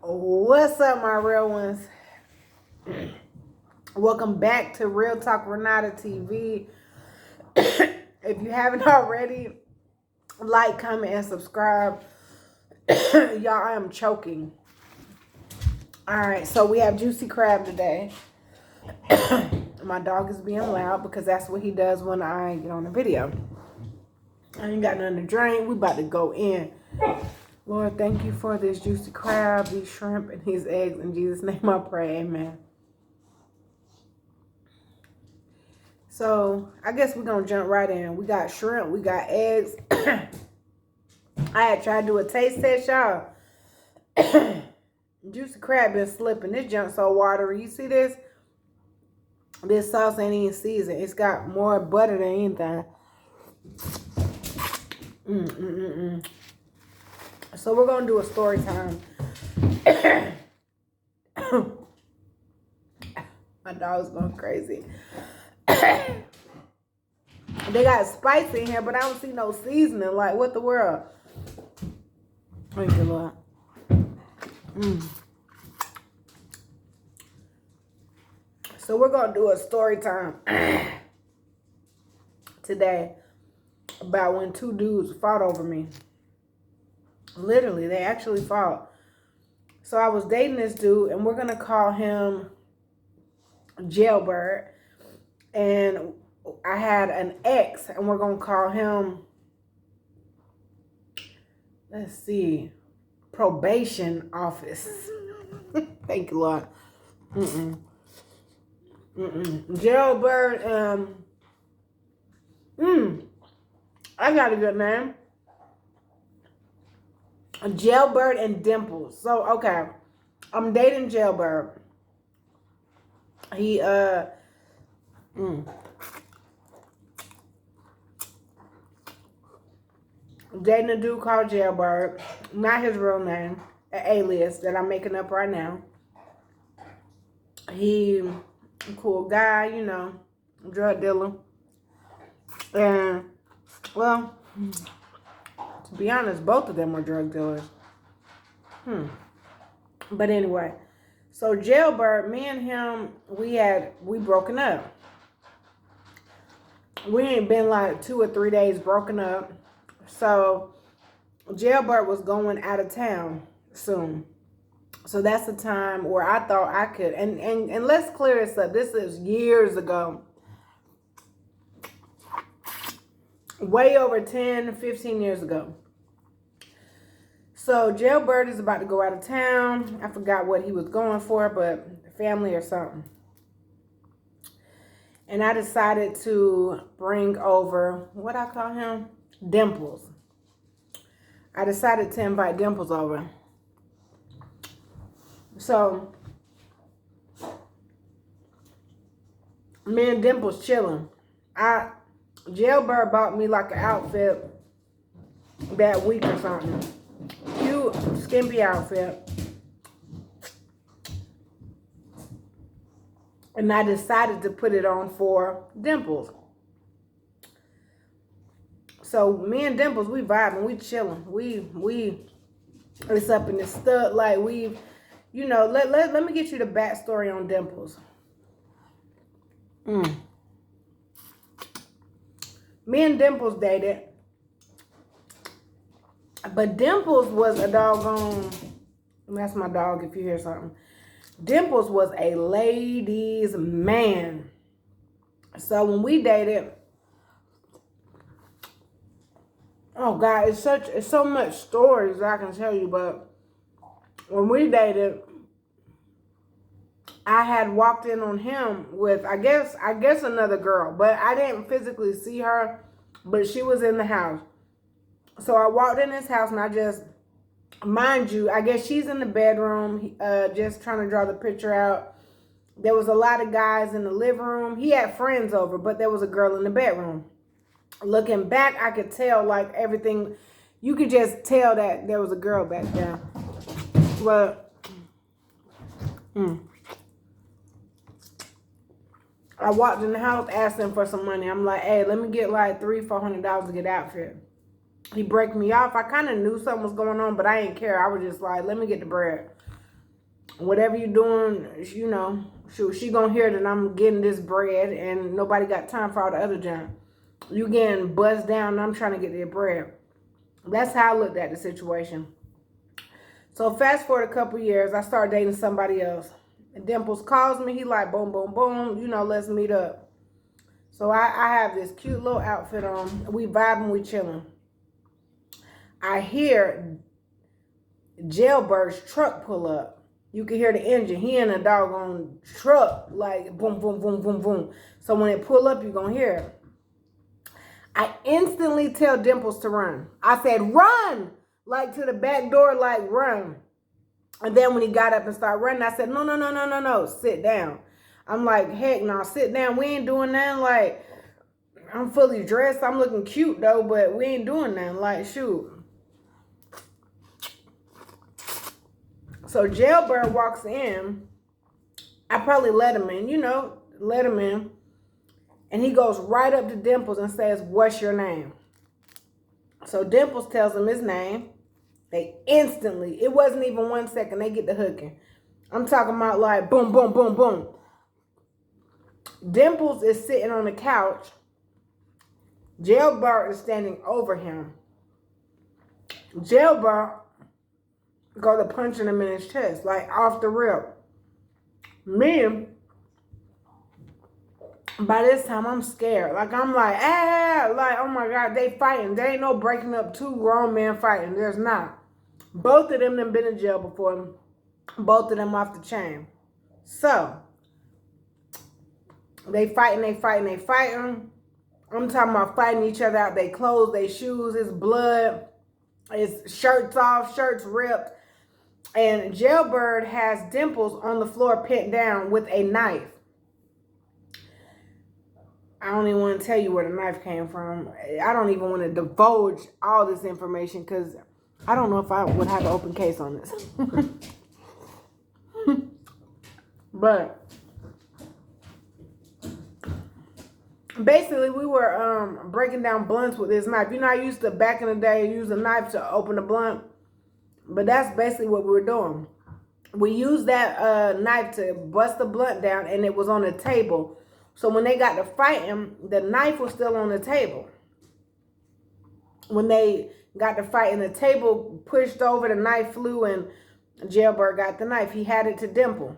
What's up, my real ones? Welcome back to Real Talk Renata TV. If you haven't already, like, comment, and subscribe. Y'all, I am choking. Alright, so we have Juicy Crab today. My dog is being loud because that's what he does when I get on the video. I ain't got nothing to drink. We about to go in. Lord, thank you for this juicy crab, these shrimp, and these eggs. In Jesus' name I pray, amen. So, I guess we're going to jump right in. We got shrimp, we got eggs. I had tried to do a taste test, y'all. Juicy crab been slipping. This junk so watery. You see this? This sauce ain't even seasoned. It's got more butter than anything. So we're going to do a story time. My dog's going crazy. They got spice in here, but I don't see no seasoning. Like, what the world? Thank you, Lord. So we're going to do a story time today about when two dudes fought over me. Literally, they actually fought. So I was dating this dude, and we're going to call him Jailbird. And I had an ex, and we're going to call him, let's see, probation office. Thank you, Lord. Jailbird, I got a good name. Jailbird and Dimples. So, okay. I'm dating Jailbird. He, dating a dude called Jailbird. Not his real name. An alias that I'm making up right now. He, a cool guy, you know, drug dealer. And, well, to be honest, both of them were drug dealers. But anyway, so Jailbird, me and him, we broken up. We ain't been like 2 or 3 days broken up. So Jailbird was going out of town soon. So that's the time where I thought I could, and let's clear this up. This is years ago. Way over 10, 15 years ago. So Jailbird is about to go out of town. I forgot what he was going for, but family or something. And I decided to bring over, what I call him? Dimples. I decided to invite Dimples over. So, me and Dimples chilling. Jailbird bought me like an outfit that week or something. Cute, skimpy outfit. And I decided to put it on for Dimples. So me and Dimples, we vibing, we chilling. We it's up in the stud, like we, you know, let me get you the backstory on Dimples. Me and Dimples dated. But Dimples was a doggone, that's my dog if you hear something. Dimples was a ladies' man. So when we dated, oh God, it's so much stories I can tell you, but when we dated, I had walked in on him with, I guess another girl, but I didn't physically see her, but she was in the house. So I walked in his house and I just, mind you, I guess she's in the bedroom, just trying to draw the picture out. There was a lot of guys in the living room. He had friends over, but there was a girl in the bedroom. Looking back, I could tell, like, everything. You could just tell that there was a girl back there. But, I walked in the house asking for some money. I'm like, hey, let me get like $300-400 to get outfit. He break me off. I kind of knew something was going on, but I didn't care. I was just like, let me get the bread. whatever you doing, you know, she gonna hear that I'm getting this bread and nobody got time for all the other junk. You getting buzzed down and I'm trying to get their bread. That's how I looked at the situation. So fast forward a couple years, I started dating somebody else. And Dimples calls me. He like, boom, boom, boom. You know, let's meet up. So I have this cute little outfit on. We vibing, we chilling. I hear Jailbird's truck pull up. You can hear the engine. He in a doggone truck, like boom, boom, boom, boom, boom. So when it pull up, you're going to hear it. I instantly tell Dimples to run. I said, run! Like to the back door, like run. And then when he got up and started running, I said, no, no, no, no, no, no, sit down. I'm like, heck no, sit down. We ain't doing that. Like, I'm fully dressed. I'm looking cute though, but we ain't doing that. Like, shoot. So Jailbird walks in. I probably let him in, you know, let him in. And he goes right up to Dimples and says, what's your name? So Dimples tells him his name. They instantly, it wasn't even 1 second, they get the hooking. I'm talking about like boom, boom, boom, boom. Dimples is sitting on the couch. Jailbird is standing over him. Jailbird go to punching him in his chest, like off the rip. Me, by this time, I'm scared. Like, I'm like, ah, like, oh my God, they fighting. There ain't no breaking up two grown men fighting. There's not. Both of them done been in jail before. Both of them off the chain. So, they fighting, they fighting, they fighting. I'm talking about fighting each other out. They clothes, they shoes, his blood, his shirts off, shirts ripped. And Jailbird has Dimples on the floor pinned down with a knife. I don't even want to tell you where the knife came from. I don't even want to divulge all this information because I don't know if I would have an open case on this. But basically, we were breaking down blunts with this knife. You know, I used to, back in the day, use a knife to open a blunt. But that's basically what we were doing. We used that knife to bust the blunt down, and it was on the table. So when they got to fighting, the knife was still on the table. When they got to fighting, the table pushed over, the knife flew, and Jailbird got the knife. He had it to Dimple.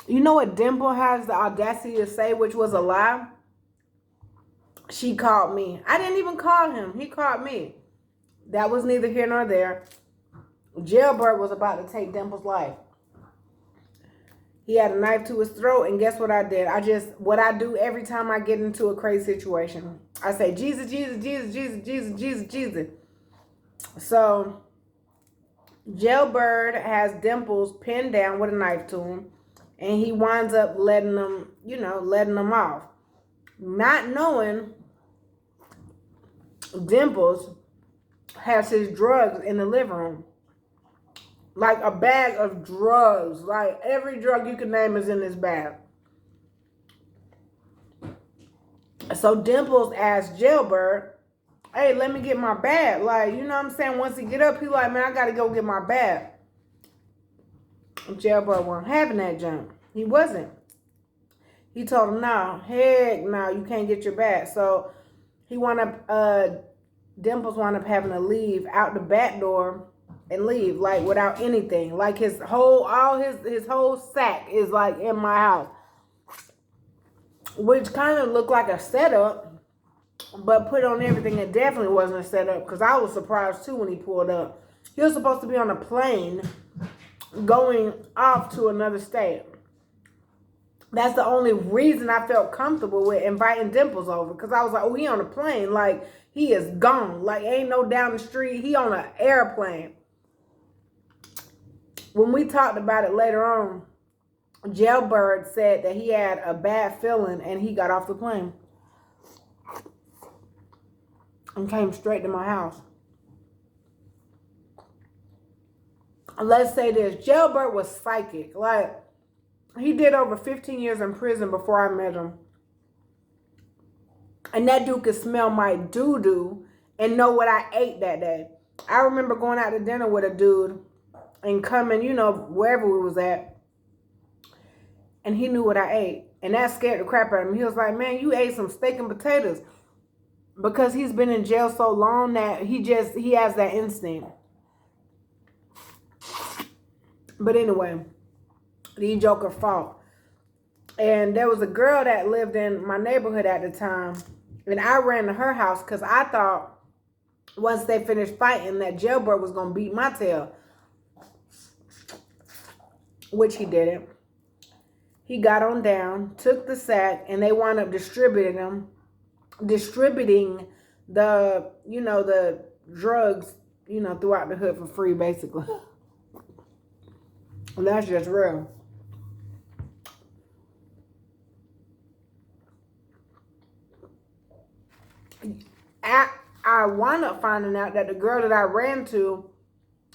You know what Dimple has the audacity to say, which was a lie? She called me. I didn't even call him. He called me. That was neither here nor there. Jailbird was about to take Dimple's life. He had a knife to his throat, and guess what I did? What I do every time I get into a crazy situation. I say, Jesus, Jesus, Jesus, Jesus, Jesus, Jesus, Jesus. So, Jailbird has Dimples pinned down with a knife to him, and he winds up letting them, letting them off. Not knowing Dimples has his drugs in the living room. Like a bag of drugs. Like every drug you can name is in this bag. So Dimples asked Jailbird, hey, let me get my bag. Like, you know what I'm saying? Once he get up, he like, man, I got to go get my bag. Jailbird wasn't having that jump. He wasn't. He told him, no, heck no, you can't get your bag. So he wound up, Dimples wound up having to leave out the back door and leave, like, without anything. Like, his whole sack is, like, in my house. Which kind of looked like a setup, but put on everything, it definitely wasn't a setup, because I was surprised, too, when he pulled up. He was supposed to be on a plane going off to another state. That's the only reason I felt comfortable with inviting Dimples over, because I was like, oh, he on a plane. Like, he is gone. Like, ain't no down the street. He on an airplane. When we talked about it later on, Jailbird said that he had a bad feeling and he got off the plane and came straight to my house. Let's say this. Jailbird was psychic. Like, he did over 15 years in prison before I met him. And that dude could smell my doo-doo and know what I ate that day. I remember going out to dinner with a dude and coming, you know, wherever we was at, and he knew what I ate. And that scared the crap out of him. He was like, man, you ate some steak and potatoes. Because he's been in jail so long that he has that instinct. But anyway, the Joker fought. And there was a girl that lived in my neighborhood at the time. And I ran to her house because I thought once they finished fighting that jailbird was going to beat my tail. Which he didn't. He got on down, took the sack, and they wound up distributing the, you know, the drugs, you know, throughout the hood for free, basically. And that's just real. I wound up finding out that the girl that I ran to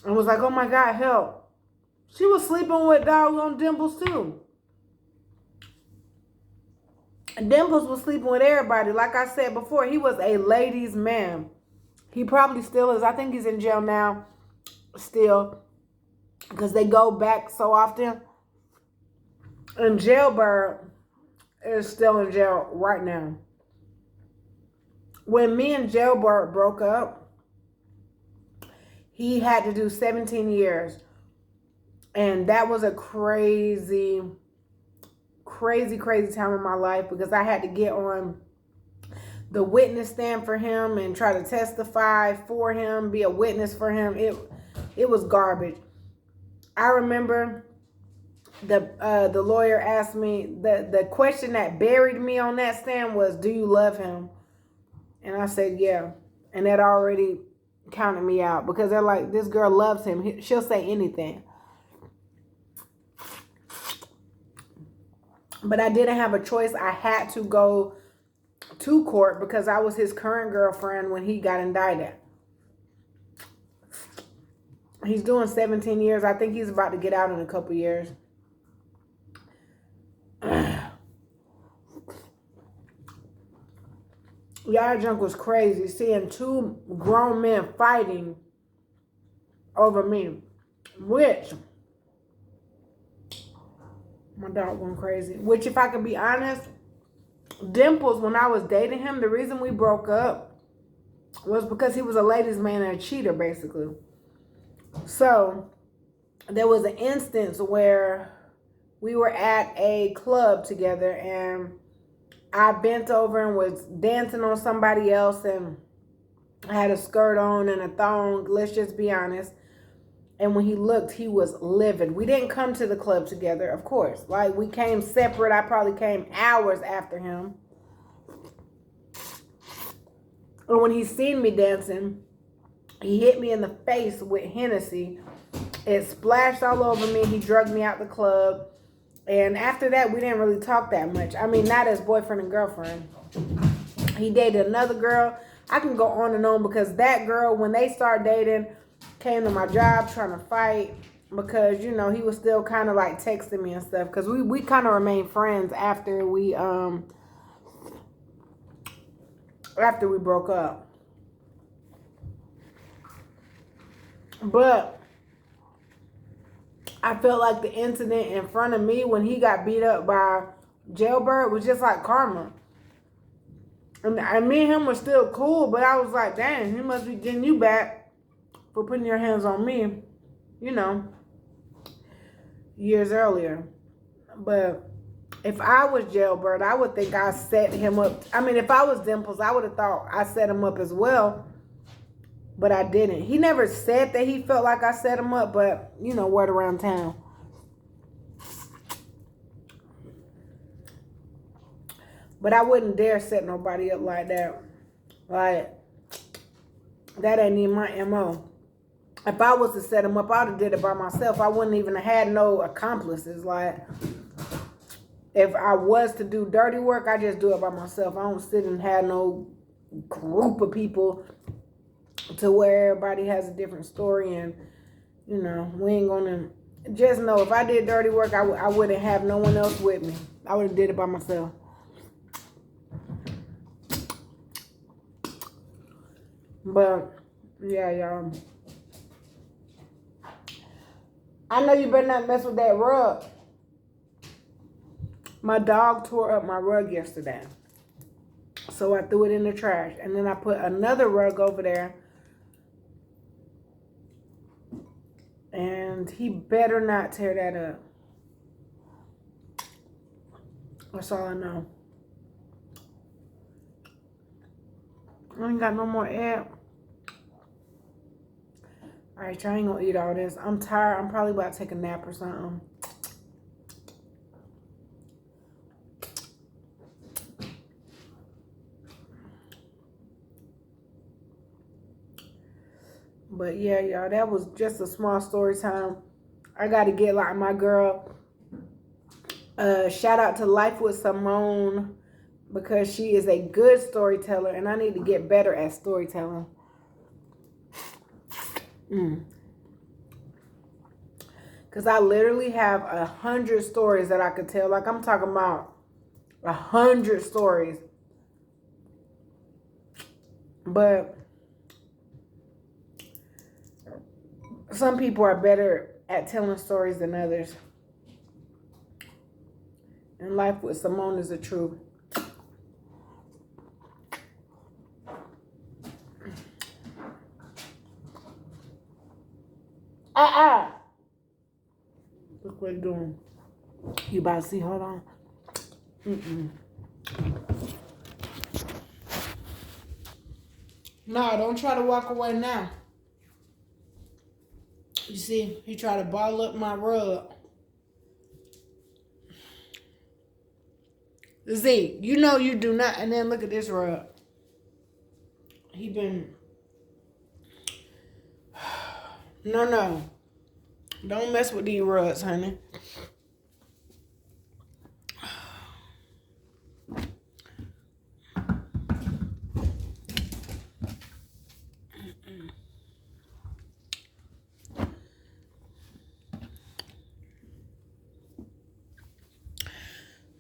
and was like, oh my God, help. She was sleeping with doggone Dimples too. Dimples was sleeping with everybody. Like I said before, he was a ladies' man. He probably still is. I think he's in jail now still because they go back so often. And Jailbird is still in jail right now. When me and Jailbird broke up, he had to do 17 years. And that was a crazy time in my life because I had to get on the witness stand for him and try to testify for him, be a witness for him. It was garbage. I remember the lawyer asked me, the question that buried me on that stand was, do you love him? And I said, yeah. And that already counted me out because they're like, this girl loves him. She'll say anything. But I didn't have a choice. I had to go to court because I was his current girlfriend when he got indicted. He's doing 17 years. I think he's about to get out in a couple years. Y'all junk was crazy seeing two grown men fighting over me. Which, my dog went crazy. Which, if I can be honest, Dimples, when I was dating him, the reason we broke up was because he was a ladies' man and a cheater, basically. So, there was an instance where we were at a club together and I bent over and was dancing on somebody else and I had a skirt on and a thong, let's just be honest. And when he looked, he was livid. We didn't come to the club together, of course. Like, we came separate. I probably came hours after him. And when he seen me dancing, he hit me in the face with Hennessy. It splashed all over me. He drugged me out the club. And after that, we didn't really talk that much. I mean, not as boyfriend and girlfriend. He dated another girl. I can go on and on because that girl, when they started dating, came to my job trying to fight because, you know, he was still kind of like texting me and stuff because we kind of remained friends after we broke up. But I felt like the incident in front of me when he got beat up by Jailbird was just like karma. And me and him were still cool, but I was like, dang, he must be getting you back for putting your hands on me, you know, years earlier. But if I was Jailbird, I would think I set him up. I mean, if I was Dimples, I would have thought I set him up as well. But I didn't. He never said that he felt like I set him up, but, you know, word around town. But I wouldn't dare set nobody up like that. Like, that ain't even my MO. If I was to set him up, I would have did it by myself. I wouldn't even have had no accomplices. Like, if I was to do dirty work, I just do it by myself. I don't sit and have no group of people to where everybody has a different story. And, you know, we ain't gonna, just know if I did dirty work, I wouldn't have no one else with me. I would have did it by myself. But Yeah, y'all. I know you better not mess with that rug. My dog tore up my rug yesterday. So I threw it in the trash. And then I put another rug over there. And he better not tear that up. That's all I know. I ain't got no more egg. Alright, y'all, I ain't gonna eat all this. I'm tired. I'm probably about to take a nap or something. But yeah, y'all, that was just a small story time. I gotta get like my girl. Shout out to Life with Simone, because she is a good storyteller and I need to get better at storytelling. Because I literally have 100 stories that I could tell. Like, I'm talking about 100 stories. But some people are better at telling stories than others. And Life with Simone is the truth. Look what you're doing. You about to see, hold on. No, don't try to walk away now. You see, he tried to ball up my rug. Z, you know you do not. And then look at this rug. He been... No. Don't mess with these rugs, honey.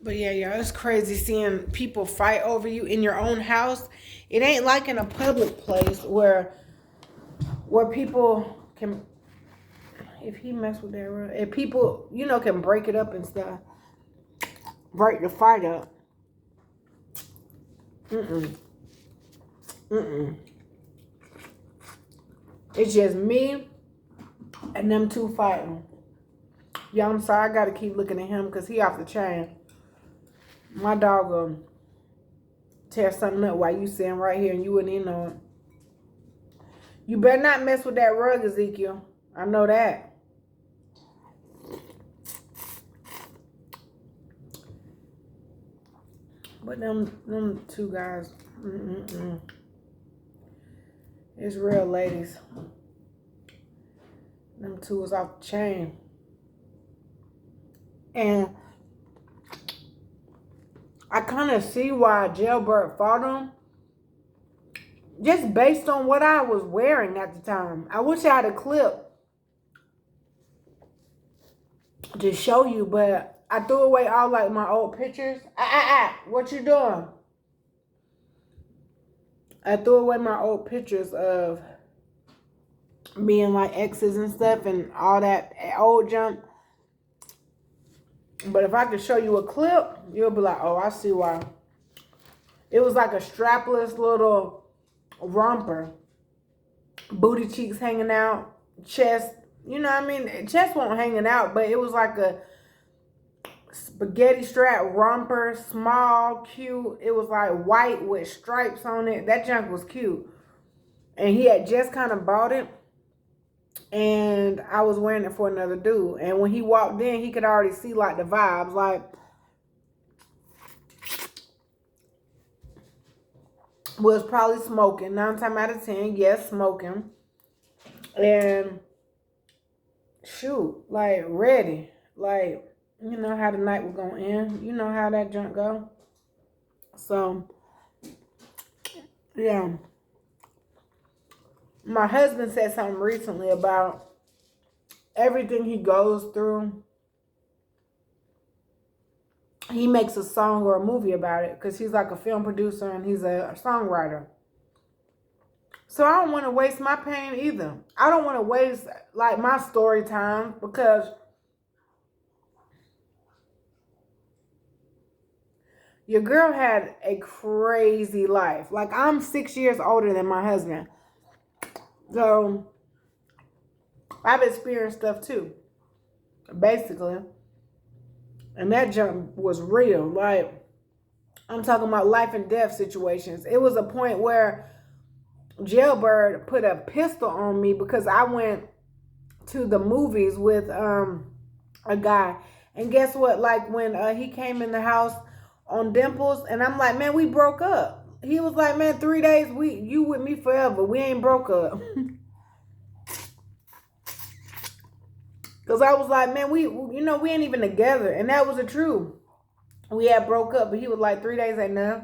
But yeah, y'all, it's crazy seeing people fight over you in your own house. It ain't like in a public place where people can... If he mess with that rug, if people, can break it up and stuff, break the fight up. It's just me and them two fighting. Yeah, I'm sorry. I got to keep looking at him because he off the chain. My dog will tear something up while you sitting right here and you wouldn't even know it. You better not mess with that rug, Ezekiel. I know that. But them two guys, it's real, ladies. Them two was off the chain. And I kind of see why Jailbird fought him. Just based on what I was wearing at the time. I wish I had a clip to show you, but I threw away all like my old pictures. What you doing? I threw away my old pictures of me and like exes and stuff and all that old junk. But if I could show you a clip, you'll be like, oh, I see why. It was like a strapless little romper. Booty cheeks hanging out. Chest, you know what I mean? Chest wasn't hanging out, but it was like a spaghetti strap romper. Small, cute. It was like white with stripes on it. That junk was cute. And he had just kind of bought it. And I was wearing it for another dude. And when he walked in, he could already see like the vibes. Like, was probably smoking. 9 times out of 10, yes, smoking. And shoot, like ready. Like, you know how the night was gonna end. You know how that junk go. So, yeah. My husband said something recently about everything he goes through. He makes a song or a movie about it because he's like a film producer and he's a songwriter. So I don't want to waste my pain either. I don't want to waste like my story time because your girl had a crazy life. Like, I'm 6 years older than my husband. So I've experienced stuff too, basically. And that jump was real. Like, I'm talking about life and death situations. It was a point where Jailbird put a pistol on me because I went to the movies with a guy. And guess what? Like, when he came in the house on Dimples, and I'm like, man, we broke up. He was like, man, 3 days, you with me forever. We ain't broke up. Because I was like, man, we ain't even together. And that was the truth. We had broke up, but he was like, 3 days ain't enough.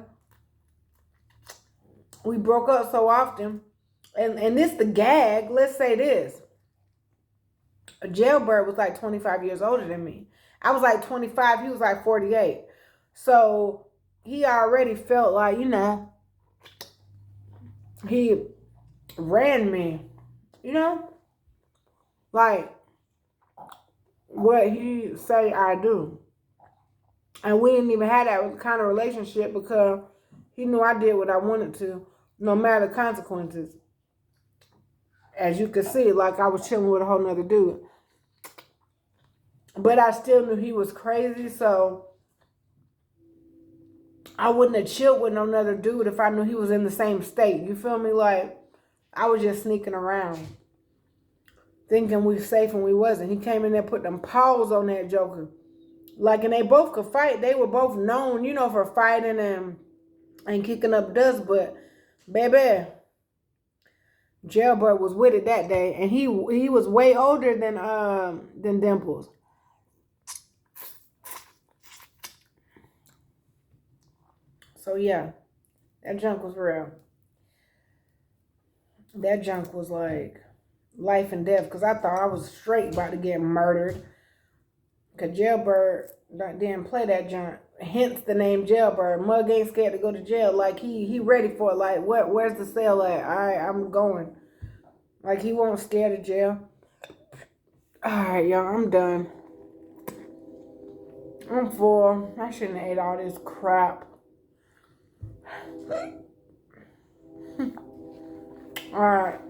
We broke up so often. And this the gag. Let's say this. Jailbird was like 25 years older than me. I was like 25. He was like 48. So he already felt like, he ran me. Like what he say I do. And we didn't even have that kind of relationship because he knew I did what I wanted to, no matter the consequences. As you can see, like I was chilling with a whole nother dude. But I still knew he was crazy, so I wouldn't have chilled with no other dude if I knew he was in the same state. You feel me? Like, I was just sneaking around, thinking we safe and we wasn't. He came in there, put them paws on that joker. Like, and they both could fight. They were both known, for fighting and kicking up dust. But, baby, Jailbird was with it that day. And he was way older than Dimples. So, yeah, that junk was real. That junk was like life and death. Because I thought I was straight about to get murdered. Because Jailbird didn't play that junk. Hence the name Jailbird. Mug ain't scared to go to jail. Like, he ready for it. Like, where's the cell at? All right, I'm going. Like, he won't scared of jail. All right, y'all, I'm done. I'm full. I shouldn't have ate all this crap. Alright.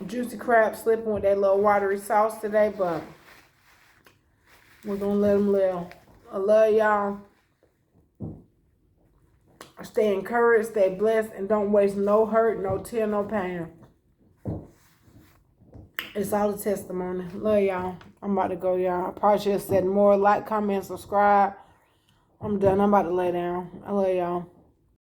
Juicy crab slipping with that little watery sauce today, but we're gonna let them live. I love y'all. Stay encouraged, stay blessed, and don't waste no hurt, no tear, no pain. It's all a testimony. Love y'all. I'm about to go, y'all. I probably should have said more. Like, comment, subscribe. I'm done. I'm about to lay down. I love y'all.